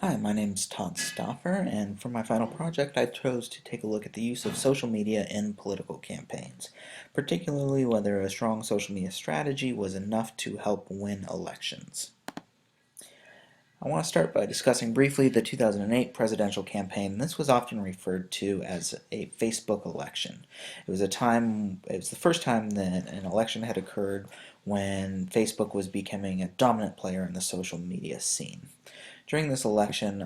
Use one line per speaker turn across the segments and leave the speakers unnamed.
Hi, my name is Todd Stoffer, and for my final project, I chose to take a look at the use of social media in political campaigns, particularly whether a strong social media strategy was enough to help win elections. I want to start by discussing briefly the 2008 presidential campaign. This was often referred to as a Facebook election. It was the first time that an election had occurred when Facebook was becoming a dominant player in the social media scene. During this election,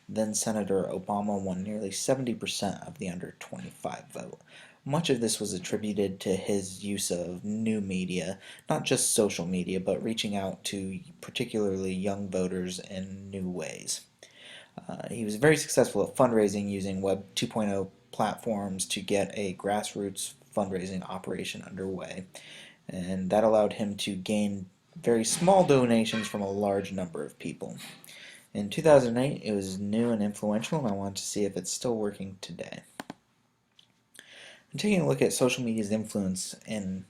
then Senator Obama won nearly 70% of the under 25 vote. Much of this was attributed to his use of new media, not just social media, but reaching out to particularly young voters in new ways. He was very successful at fundraising using Web 2.0 platforms to get a grassroots fundraising operation underway, and that allowed him to gain very small donations from a large number of people. In 2008, it was new and influential, and I wanted to see if it's still working today. And taking a look at social media's influence in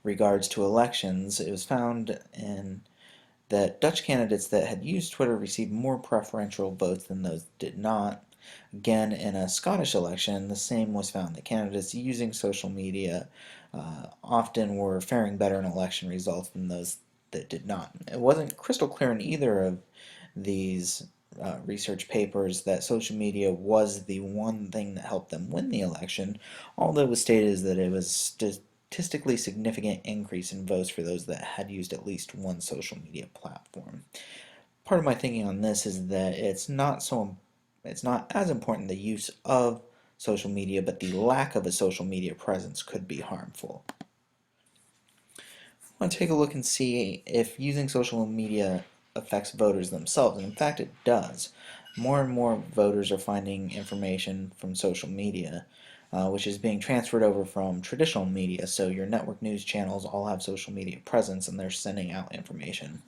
regards to elections, it was found that Dutch candidates that had used Twitter received more preferential votes than those that did not. Again, in a Scottish election, the same was found that candidates using social media often were faring better in election results than those that did not. It wasn't crystal clear in either of these research papers that social media was the one thing that helped them win the election. All that was stated is that it was statistically significant increase in votes for those that had used at least one social media platform. Part of my thinking on this is that it's not as important the use of social media, but the lack of a social media presence could be harmful. I want to take a look and see if using social media affects voters themselves, and in fact it does. More and more voters are finding information from social media, which is being transferred over from traditional media, so your network news channels all have social media presence and they're sending out information.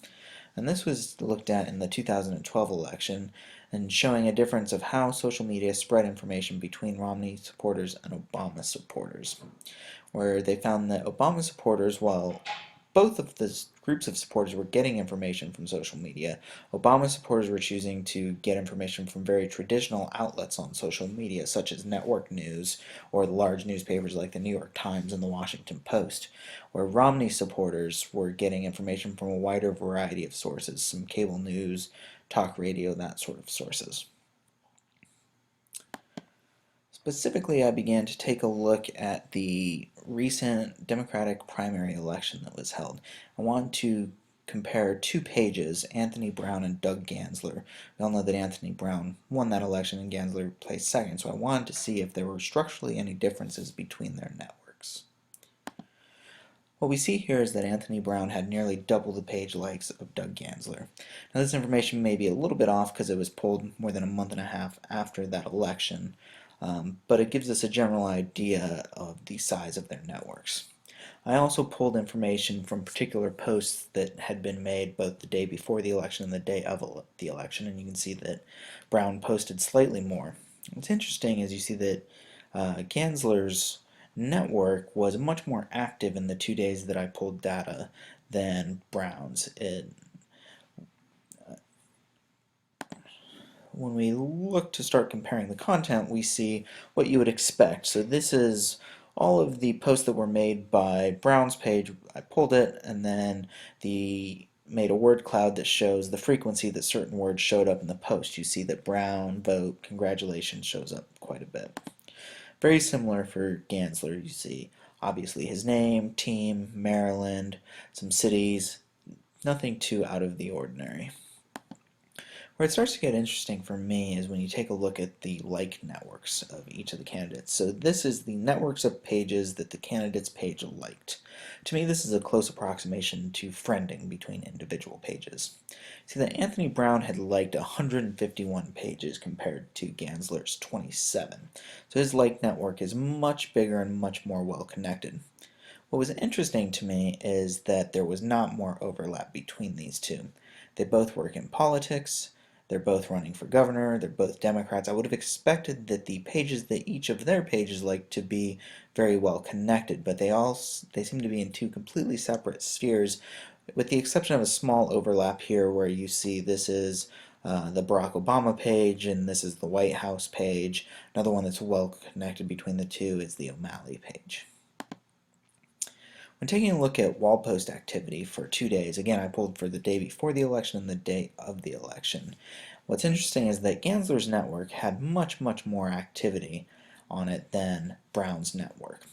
And this was looked at in the 2012 election and showing a difference of how social media spread information between Romney supporters and Obama supporters, where they found that Obama supporters, while both of the groups of supporters were getting information from social media, Obama supporters were choosing to get information from very traditional outlets on social media, such as network news or the large newspapers like the New York Times and the Washington Post, where Romney supporters were getting information from a wider variety of sources, some cable news, talk radio, that sort of sources. Specifically, I began to take a look at the recent Democratic primary election that was held. I wanted to compare two pages, Anthony Brown and Doug Gansler. We all know that Anthony Brown won that election and Gansler placed second, so I wanted to see if there were structurally any differences between their networks. What we see here is that Anthony Brown had nearly double the page likes of Doug Gansler. Now this information may be a little bit off because it was pulled more than a month and a half after that election, but it gives us a general idea of the size of their networks. I also pulled information from particular posts that had been made both the day before the election and the day of the election, and you can see that Brown posted slightly more. What's interesting is you see that Gansler's network was much more active in the 2 days that I pulled data than Brown's. When we look to start comparing the content, we see what you would expect. So this is all of the posts that were made by Brown's page. I pulled it and then made a word cloud that shows the frequency that certain words showed up in the post. You see that Brown, vote, congratulations shows up quite a bit. Very similar for Gansler. You see obviously his name, team, Maryland, some cities, nothing too out of the ordinary. Where it starts to get interesting for me is when you take a look at the like networks of each of the candidates. So this is the networks of pages that the candidate's page liked. To me, this is a close approximation to friending between individual pages. See that Anthony Brown had liked 151 pages compared to Gansler's 27. So his like network is much bigger and much more well connected. What was interesting to me is that there was not more overlap between these two. They both work in politics. They're both running for governor. They're both Democrats. I would have expected that the pages that each of their pages like to be very well connected, but they seem to be in two completely separate spheres, with the exception of a small overlap here where you see this is the Barack Obama page, and this is the White House page. Another one that's well connected between the two is the O'Malley page. When taking a look at wall post activity for 2 days, again I pulled for the day before the election and the day of the election. What's interesting is that Gansler's network had much more activity on it than Brown's network.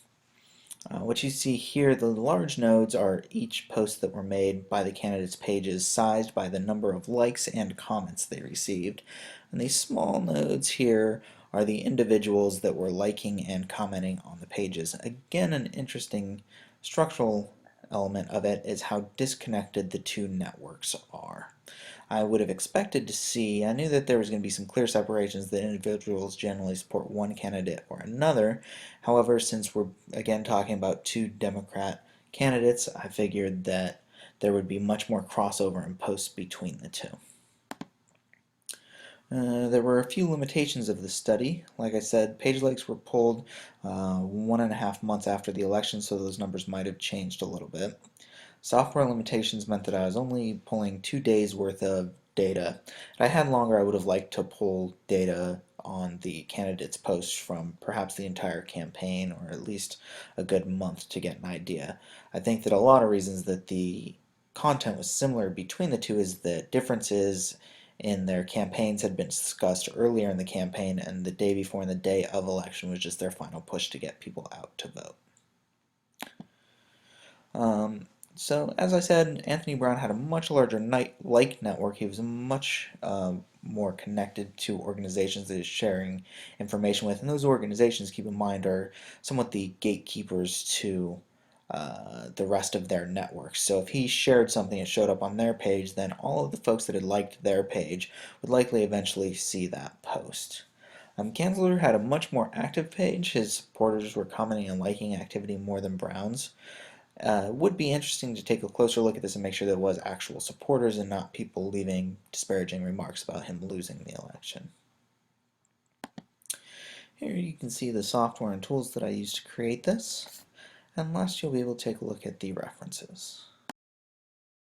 What you see here, the large nodes are each posts that were made by the candidates' pages sized by the number of likes and comments they received. And these small nodes here are the individuals that were liking and commenting on the pages. Again, an interesting structural element of it is how disconnected the two networks are. I would have expected to see, I knew that there was going to be some clear separations, that individuals generally support one candidate or another. However, since we're again talking about two Democrat candidates, I figured that there would be much more crossover in posts between the two. There were a few limitations of the study. Like I said, page likes were pulled 1.5 months after the election, so those numbers might have changed a little bit. Software limitations meant that I was only pulling 2 days worth of data. If I had longer, I would have liked to pull data on the candidates' posts from perhaps the entire campaign or at least a good month to get an idea. I think that a lot of reasons that the content was similar between the two is that differences in their campaigns had been discussed earlier in the campaign, and the day before and the day of election was just their final push to get people out to vote. So, as I said, Anthony Brown had a much larger like network. He was much more connected to organizations that he's sharing information with. And those organizations, keep in mind, are somewhat the gatekeepers to the rest of their network. So if he shared something that showed up on their page, then all of the folks that had liked their page would likely eventually see that post. Gansler had a much more active page. His supporters were commenting and liking activity more than Brown's. It would be interesting to take a closer look at this and make sure there was actual supporters and not people leaving disparaging remarks about him losing the election. Here you can see the software and tools that I used to create this, and last you'll be able to take a look at the references.